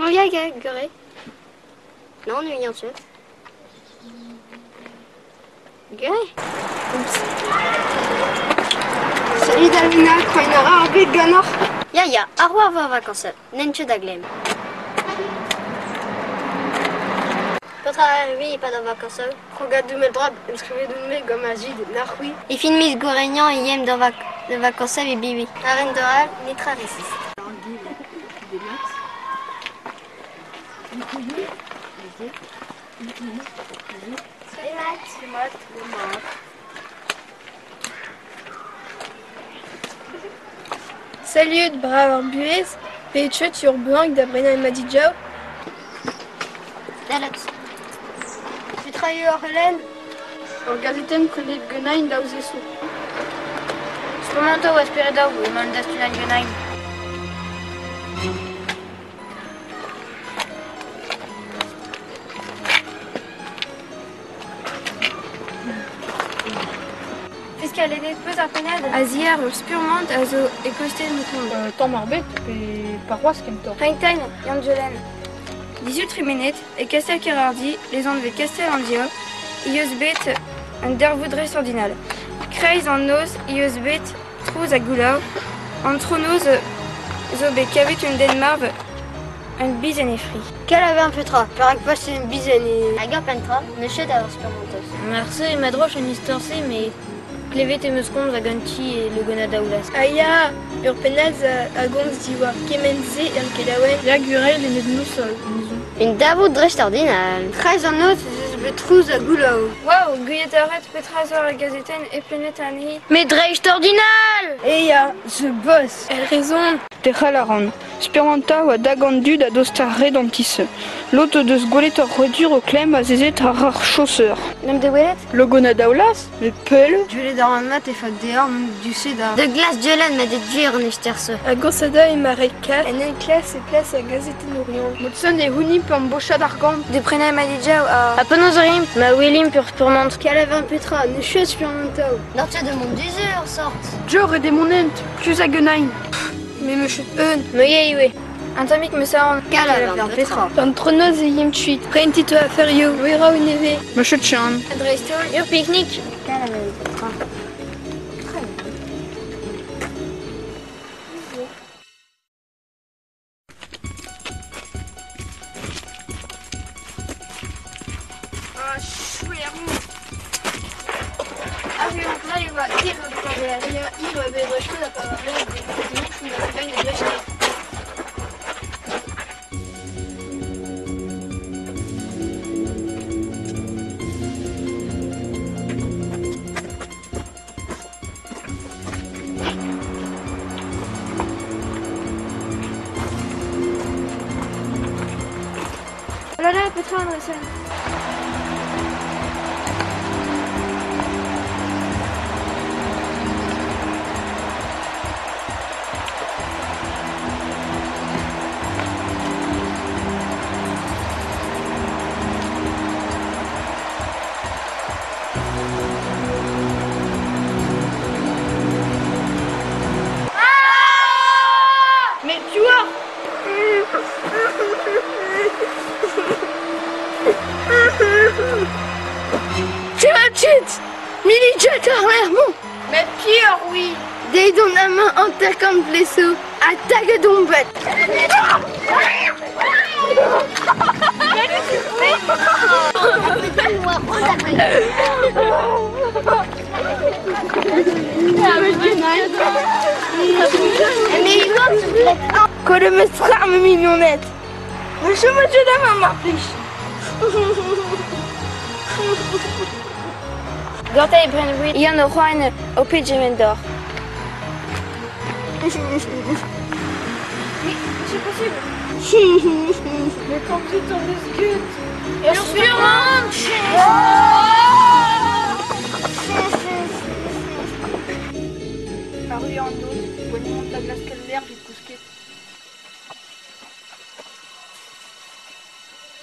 Oh, ja, guré. Non, nu är inte. Guré. Salut Davina, Kroinara, Arbet Ganor. Ja, ja, arwa va vakanser. Nenche daglem. Petra, oui, pas de vakanser. Rogat du Meldrab, inscrivez du me Gomazid, Narwi. I filmis goregnan et yem de vakanser et bibi. Aren doral, nitra resist. Des maths. Salut, Matt. Salut, brave buez. Peche, tu urbuang d'Abrina et Madidjao. Dalet. Tu travailles au Hélène? Organitem Kolib Genain Lauzesu. Spumento aspirador, o nome da estudante Genain. Fiscal et plus à peine. Aziar spurement azo ekostel mukong. Tant marbet, et paroisse Kemtor. Heintain, Yangelen. 18 rimenet et Castel Kerardi, les ondes de Castel Andio, Iosbet, un dervoudré sordinal. Kreis en nos, Iosbet, Trouz à Goulau, en Tronos, Zobé, qu'avait une Denmarve, un bisenefri. Quel avait un petra? Parak pas une bizaine et. Aga pentra, ne chède à spurmentos. Merci, madroche en historse, mais Clevet et Muscon, Vaganti et le Gonadaulas. Aya, Urpenaz à Gonz Diwa. Kemenze et Alkelawen. Yagurel et Nednous. Une davoudré extraordinaire. 13 en os, je trouve à Goulau. Waouh, Guyetaret, Petrazor, la Gazetaine et Plenet Anhi. Mais dré extraordinaire! Eya, the boss. Elle raison. Techalaran. Spiranta ou à Dagandu da dostar redentisse. L'autre de sgoletor redur au clem à zézet à rare chausseur. Même de Willet? Le Gonadaulas, mais pel. Je l'ai dans un mat et fait dehors du Cédar. De glace de laine, mais de dur, n'esterce. À Gorsada et Mareka, en une classe et place à Gazette Nourion. Motson et Huni pour embaucher d'argant. De Prena Madidjao à... À Penozorim, Ma Willim pour Spurmant. Calavin Petra, ne chute sur mon tao. L'ortie de mon désir, sorte. Joe et des monentes, plus à Genain. Mais me chute Me Yeiwe. Antamik me saron. Calavin Petra. Entre nos et Yimchuit, Prentito à Ferio, Wera ou Neve. Monsieur Chan. Adreston, ur pique-nique. Calavin Petra. Ah, chouette. Ah oui, donc là, il va dire que il va être rejeté la parole de Oh là là, Petra Andresen. Mais tu vois. C'est la petite Militech Clermont. Mais pire, oui. Dès dans la main en terre comme blessé. Attaque d'ombette. Quoi de me frame mignonnette. Je me suis la main marpiche. Gorta et Brenwick, il y en a Juan au Pays de Gemendor. Oui, c'est possible. Mais quand tu t'en discutes. Et Paru en dos, monument de la glace calvaire du Cousquet.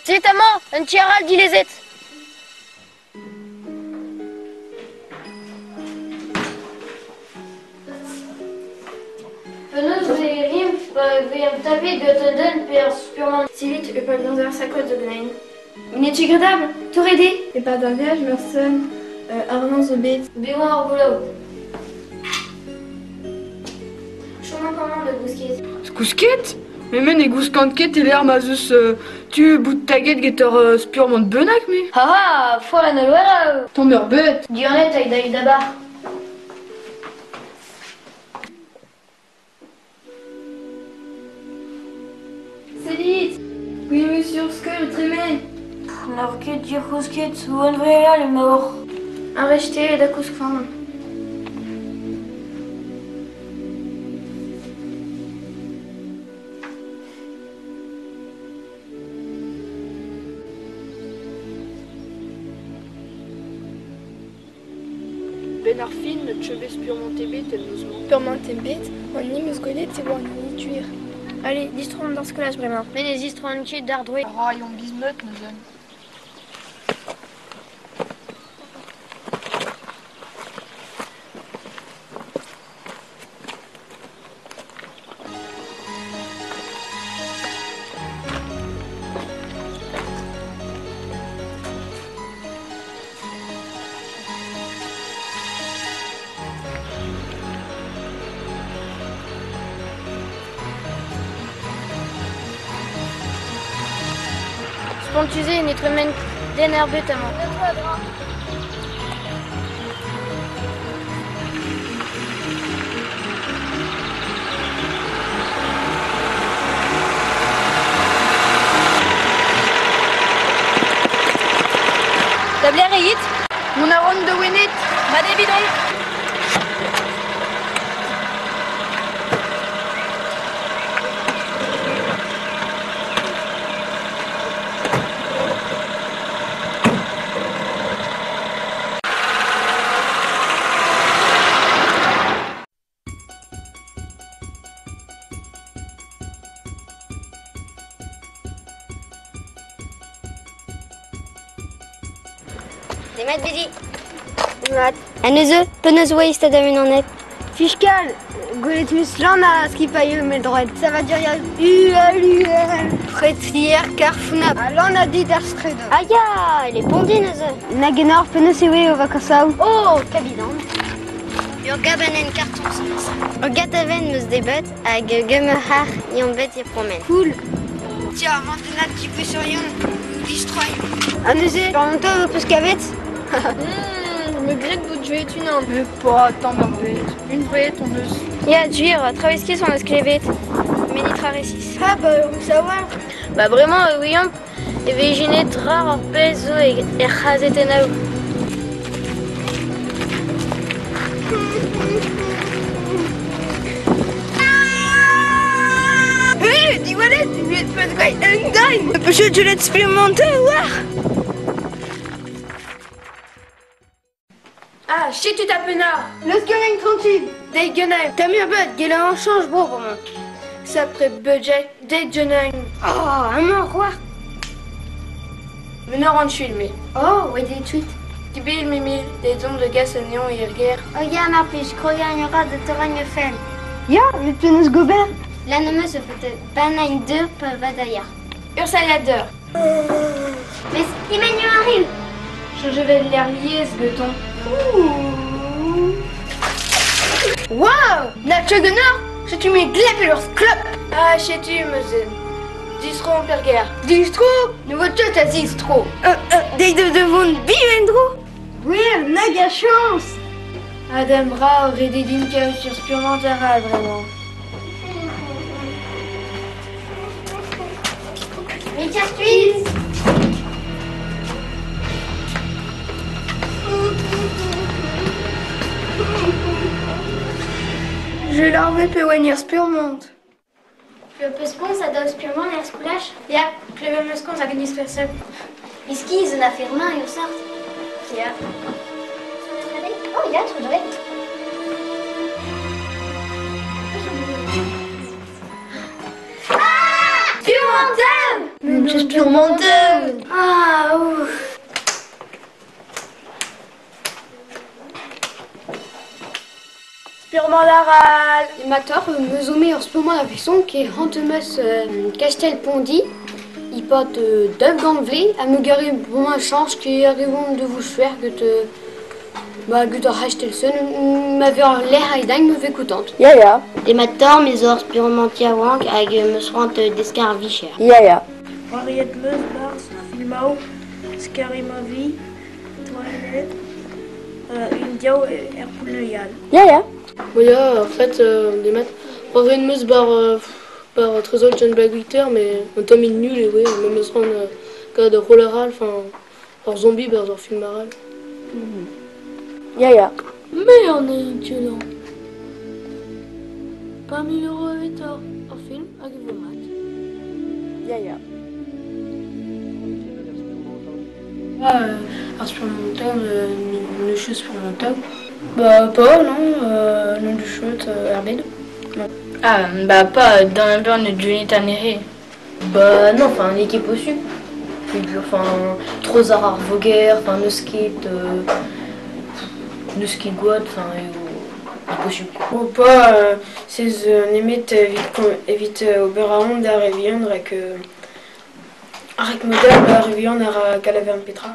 C'est ta main, un tiaral dit les êtes. Penaos et Rim, Vi taper göteden per spurman civilt uppe dans sakot de gnain. Minnet gradable, t'aurais dit? Et pas d'engage, merci. Armand Zobet. Béon au boulot. Chemin comment de Bousquet? Skousket? Men e gouskanket e ma zeus tu bout taget getter spurement benak me. Haha, foire ne loira. Tomber bet. Dionet avec David Dabar. C'est vite. Oui, monsieur, ce que le trémé. La roquette dire cousquet, ou un vrai là, le mort. Arrêtez da cousquefan. Ben ar fin, le cheve spurement ebet el nozement. Purement tembet, on n'y me sgolet, c'est bon, on y tuer. Allez, distron dans ce collage vraiment. Mais les distrontiers d'ardoué. Ah, yon bismeut neuzen. Spontusé, notre main d'énervé tellement. La blaire est hit. Mon aron de Winnet. Pas des bidons. Des maths, Bédi. Un neuze, peu neuze, ouais, c'est d'amen en net. Fiscal, Goletmus Lana, ce qui paye mes droits. Ça va dire Frétrière, Carfuna. Alors on a dit d'Arstred. Aïe, elle est bondée, neuze. Nagenor, Penesewe, au Vakasau. Oh, cabidan. Yo gabanen carton sans. Au gataven meus débat, hag gemehar, yon bet y promène. Cool. Tiens, avant de notre petit peu sur Yon, destroy. Un eusé, par mon temps, parce qu'avec. Me grette vous jouer une an. Mais pas, tomber bet. Une vraie tondeuse. Ya, duir, traveski son esclevet. Ménitra récis. Ah bah, on va savoir. Bah vraiment, oui, hein. Et végéné rare, peso et razetenao. Hé, dis voilà, tu veux pas de quoi un dime. Peut-être je l'ai expérimenté, ouais. Ah, shit, tu tapes là. Let's go, une tranquille. Des guenilles. T'as mis un bud, gala en change, bro, pour moi. Ça après budget, des guenilles. Oh, un mort, quoi. Veneur en tuile, mais. Oh, ouais, des tweets. Tibil, mimil, des ondes de gaz à néon et guerre. Oh, ya, ma fiche, croyez qu'il y aura de terrain fen. Ya, le pénis gobert. La nomme se fait banagne 2 peuvent d'ailleurs. Ursalader. Mais Emmanuel arrive. Je vais l'air lié, ce gueton. Wow, la Chugunor, je tu mets glapelurs club. Ah, sais-tu, monsieur. Distro en perguerre. Distro, nouveau chat à Distro. Des deux devant Bivendro. Oui, naga chance. Adam Ra aurait des dîmes sur purement taral, vraiment. Mais tiens, suisse. Je leur vais péoigner purement. Le pespon, ça doit purement l'air splash. Ja, kleve muskon sa gnis perse. Iski, ils en a fait main, ils sortent. Ja. Oh, il y a tout vrai. Purmentin. Purmentin. Ah, ouf. Spurmandaral. Les mateurs me zoomé en ce moment la façon qui est Hantemus Castelpondi. Il porte deux ganvlés à me garer pour ma chance qui arrivent de vous faire que te. Bah, que t'as acheté le son, m'avait l'air à dingue, me fait contente. Ja, ja. Les mateurs, mes ors spurmentia wank, avec me soin d'escarvicher. Ja, ja. Henriette Meusbars, Filmao, Skarimovi, Toilette, India et Erpunoyan. Ja, ja. Ja, en fait, des maths. Henriette Meus par Trésor John Bagwitter, mais un tome nul et oui, même se rendre cas de rolleral, enfin, par zombie, par film maral. Ja, ja. Mais on est violent. Parmi le revétor, un film avec vos maths. Ja, ja. Expérimental, une chose expérimentale. Bah, pas, non, non du chouette, Herbide. Ah, bah pas dans un burn de Jonathan Néré. Bah non, enfin une équipe au sud. Enfin, Trozar Voguer, enfin Nuskit, Nuskit Guad, enfin équipe au sud. Ou pas, c'est nemit évite Oberaon d'Arevion avec modèle Arevion à Calaverne Petra.